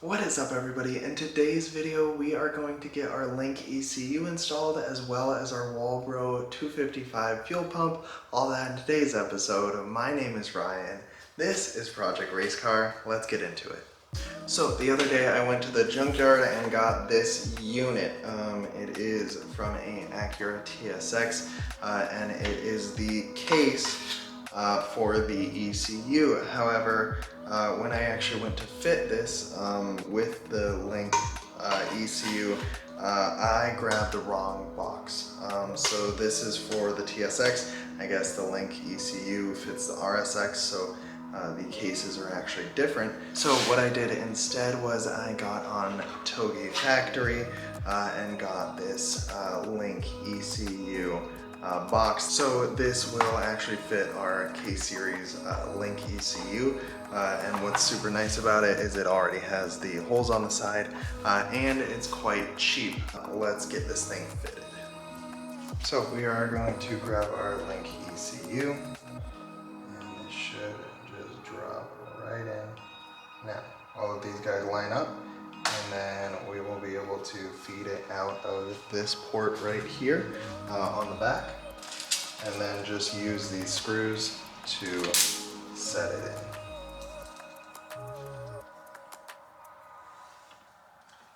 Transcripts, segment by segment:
What is up, everybody? In today's video we are going to get our Link ECU installed as well as our walbro 255 fuel pump, all that in today's episode. My name is Ryan, this is Project Race Car, let's get into it. So the other day I went to the junkyard and got this unit. It is from an Acura TSX and it is the case for the ECU. However, when I actually went to fit this with the Link ECU, I grabbed the wrong box. So this is for the TSX. I guess the Link ECU fits the RSX, so the cases are actually different. So what I did instead was I got on Togi Factory and got this Link ECU box. So this will actually fit our K-Series Link ECU, and what's super nice about it is it already has the holes on the side and it's quite cheap. Let's get this thing fitted. So we are going to grab our Link ECU and this should just drop right in. Now all of these guys line up and then we will be able to feed it out of this port right here on the back, and then just use these screws to set it in.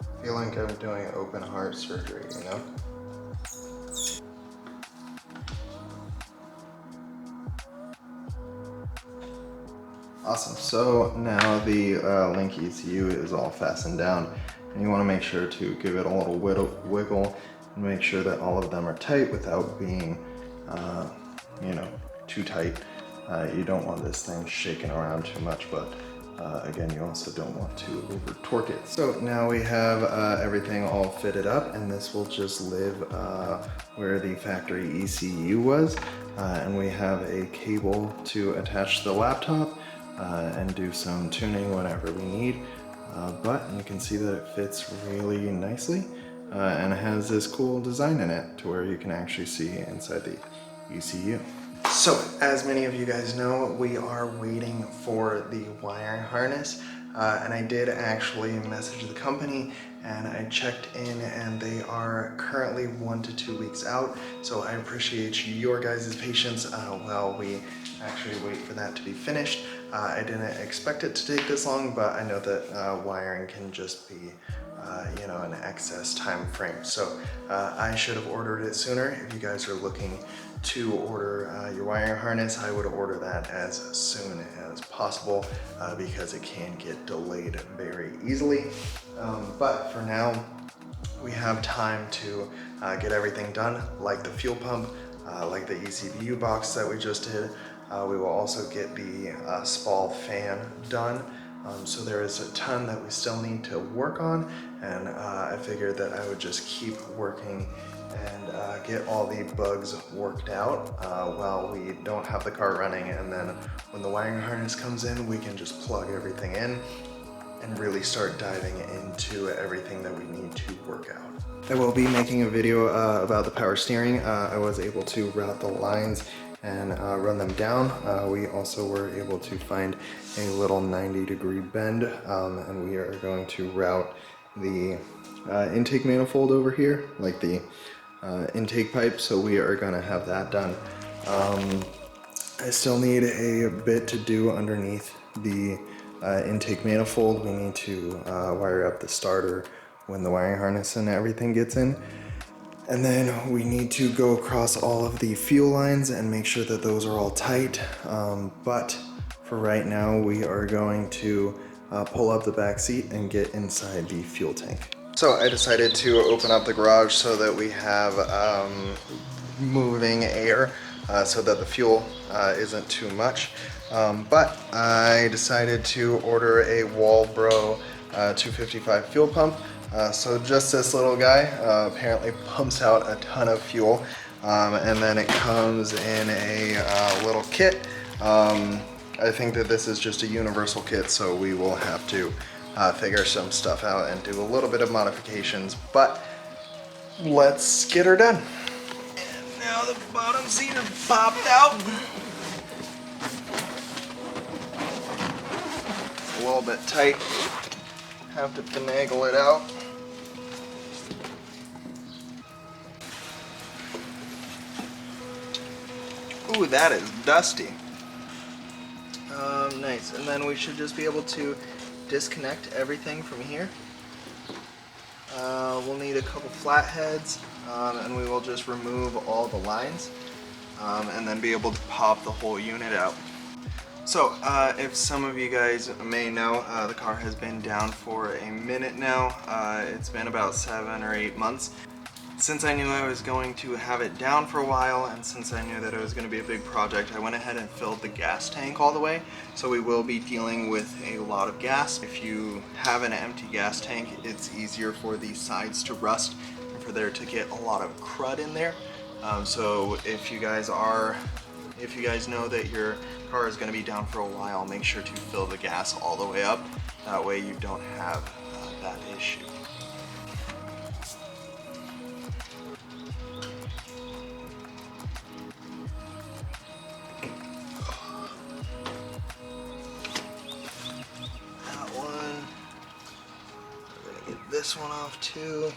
I feel like I'm doing open heart surgery, you know? Awesome, so now the Link ECU is all fastened down, and you want to make sure to give it a little wiggle and make sure that all of them are tight without being, too tight. You don't want this thing shaking around too much, but again, you also don't want to over torque it. So now we have everything all fitted up, and this will just live where the factory ECU was, and we have a cable to attach to the laptop and do some tuning whenever we need, but you can see that it fits really nicely and it has this cool design in it to where you can actually see inside the ECU. So as many of you guys know, we are waiting for the wiring harness, and I did actually message the company and I checked in and they are currently 1 to 2 weeks out. So I appreciate your guys' patience while we actually wait for that to be finished. I didn't expect it to take this long, but I know that wiring can just be an excess time frame. So I should have ordered it sooner. If you guys are looking to order your wiring harness, I would order that as soon as possible because it can get delayed very easily. But for now, we have time to get everything done, like the fuel pump, like the ECU box that we just did. We will also get the SPAL fan done. So there is a ton that we still need to work on, and I figured that I would just keep working and get all the bugs worked out while we don't have the car running, and then when the wiring harness comes in, we can just plug everything in and really start diving into everything that we need to work out. I will be making a video about the power steering. I was able to route the lines and run them down. We also were able to find a little 90-degree bend, and we are going to route the intake manifold over here, like the intake pipe, so we are going to have that done. I still need a bit to do underneath the intake manifold. We need to wire up the starter when the wiring harness and everything gets in. And then we need to go across all of the fuel lines and make sure that those are all tight. But for right now, we are going to pull up the back seat and get inside the fuel tank. So I decided to open up the garage so that we have moving air so that the fuel isn't too much. But I decided to order a Walbro 255 fuel pump. So just this little guy apparently pumps out a ton of fuel, and then it comes in a little kit. I think that this is just a universal kit, so we will have to figure some stuff out and do a little bit of modifications, but let's get her done. And now the bottom seat is popped out. It's a little bit tight. have to finagle it out. Ooh, that is dusty. Nice, and then we should just be able to disconnect everything from here. We'll need a couple flatheads, and we will just remove all the lines, and then be able to pop the whole unit out. So, if some of you guys may know, the car has been down for a minute now. It's been about 7 or 8 months. Since I knew I was going to have it down for a while, and since I knew that it was going to be a big project, I went ahead and filled the gas tank all the way. So we will be dealing with a lot of gas. If you have an empty gas tank, it's easier for the sides to rust and for there to get a lot of crud in there. So if you guys know that your car is going to be down for a while, make sure to fill the gas all the way up. That way you don't have that issue. This one off too.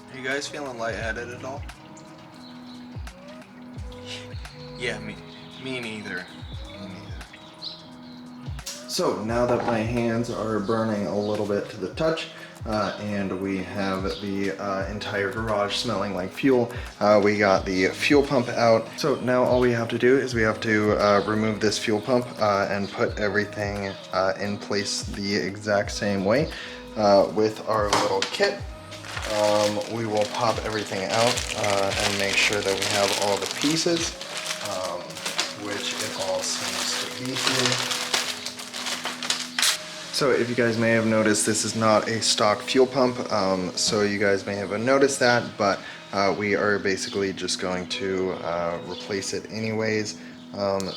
Are you guys feeling lightheaded at all? Yeah, me neither. Me neither. So now that my hands are burning a little bit to the touch, and we have the entire garage smelling like fuel, we got the fuel pump out. So now all we have to do is we have to remove this fuel pump and put everything in place the exact same way with our little kit. We will pop everything out and make sure that we have all the pieces, which it all seems to be here. So if you guys may have noticed, this is not a stock fuel pump, so you guys may have noticed that, but we are basically just going to replace it anyways,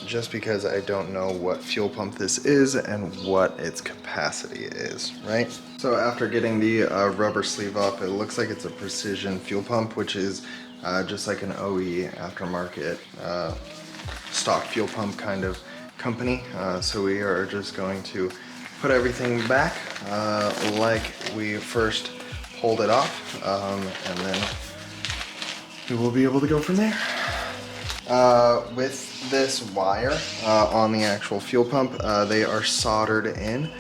just because I don't know what fuel pump this is and what its capacity is, right? So after getting the rubber sleeve off, it looks like it's a precision fuel pump, which is just like an OE aftermarket stock fuel pump kind of company. So we are just going to put everything back like we first pulled it off, and then we will be able to go from there. With this wire on the actual fuel pump, they are soldered in.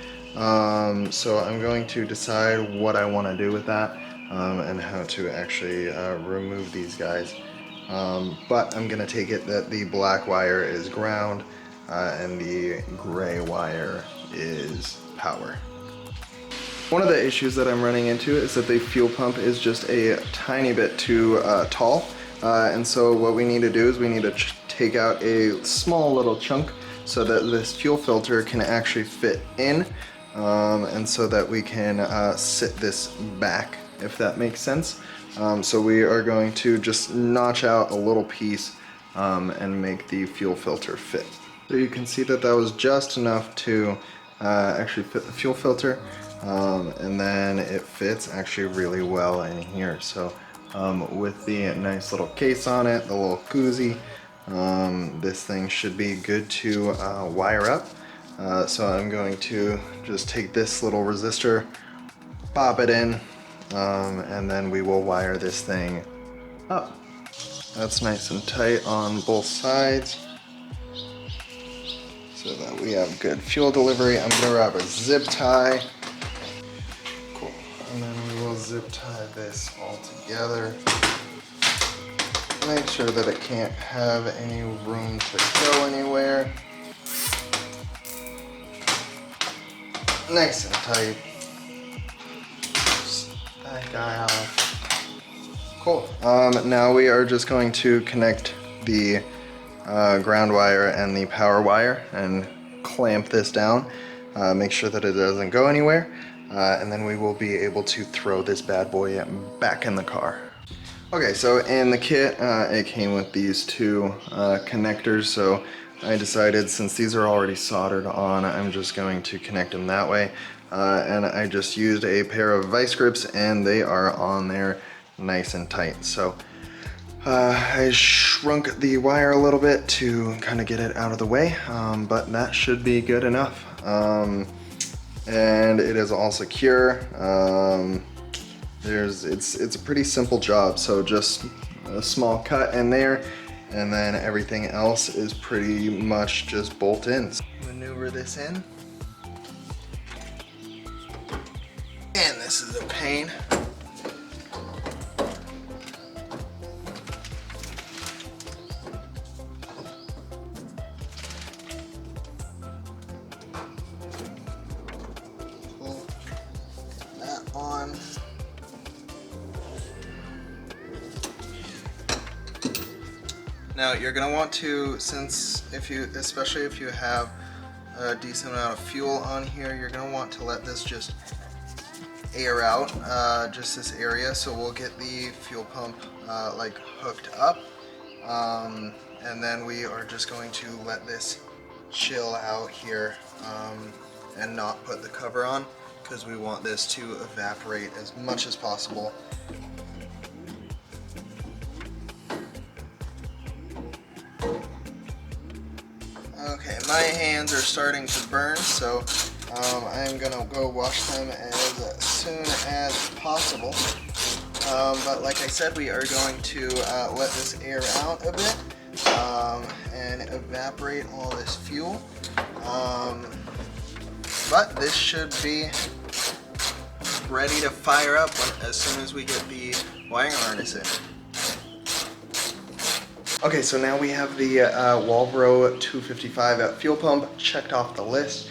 So I'm going to decide what I want to do with that and how to actually remove these guys. But I'm going to take it that the black wire is ground and the gray wire is power. One of the issues that I'm running into is that the fuel pump is just a tiny bit too tall. And so what we need to do is we need to take out a small little chunk so that this fuel filter can actually fit in, and so that we can sit this back, if that makes sense. So we are going to just notch out a little piece and make the fuel filter fit. So you can see that that was just enough to actually fit the fuel filter, and then it fits actually really well in here. So with the nice little case on it, the little koozie, this thing should be good to wire up. So I'm going to just take this little resistor, pop it in, and then we will wire this thing up. That's nice and tight on both sides so that we have good fuel delivery. I'm gonna grab a zip tie. Cool. And then we will zip tie this all together. Make sure that it can't have any room to go anywhere. Nice and tight. That guy off. Cool. Now we are just going to connect the ground wire and the power wire and clamp this down. Make sure that it doesn't go anywhere. and then we will be able to throw this bad boy back in the car. Okay, so in the kit, it came with these two connectors, so I decided since these are already soldered on, I'm just going to connect them that way. And I just used a pair of vice grips and they are on there nice and tight. So I shrunk the wire a little bit to kind of get it out of the way, but that should be good enough. And it is all secure. It's a pretty simple job, so just a small cut in there, and then everything else is pretty much just bolt in. Maneuver this in. And this is a pain. Pull that on. Now you're gonna want to, especially if you have a decent amount of fuel on here, you're gonna want to let this just air out, just this area, so we'll get the fuel pump like hooked up, and then we are just going to let this chill out here and not put the cover on, because we want this to evaporate as much as possible. Okay, my hands are starting to burn, so I'm gonna go wash them as soon as possible. But like I said, we are going to let this air out a bit and evaporate all this fuel. But this should be ready to fire up as soon as we get the wiring harness in. Okay, so now we have the Walbro 255 fuel pump checked off the list.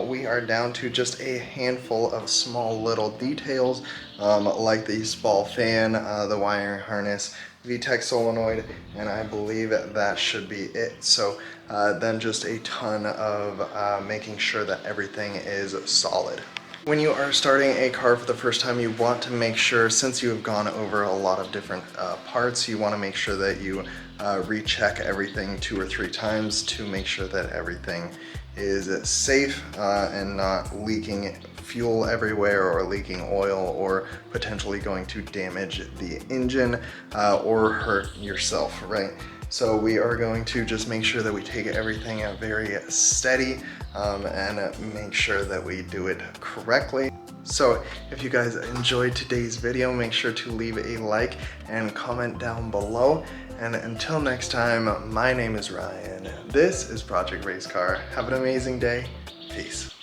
We are down to just a handful of small little details, like the ball fan, the wiring harness, VTEC solenoid, and I believe that should be it. So then just a ton of making sure that everything is solid. When you are starting a car for the first time, you want to make sure, since you have gone over a lot of different parts, you want to make sure that you recheck everything 2 or 3 times to make sure that everything is safe and not leaking fuel everywhere or leaking oil or potentially going to damage the engine or hurt yourself, right? So we are going to just make sure that we take everything very steady and make sure that we do it correctly. So if you guys enjoyed today's video, make sure to leave a like and comment down below. And until next time, my name is Ryan. This is Project Race Car. Have an amazing day. Peace.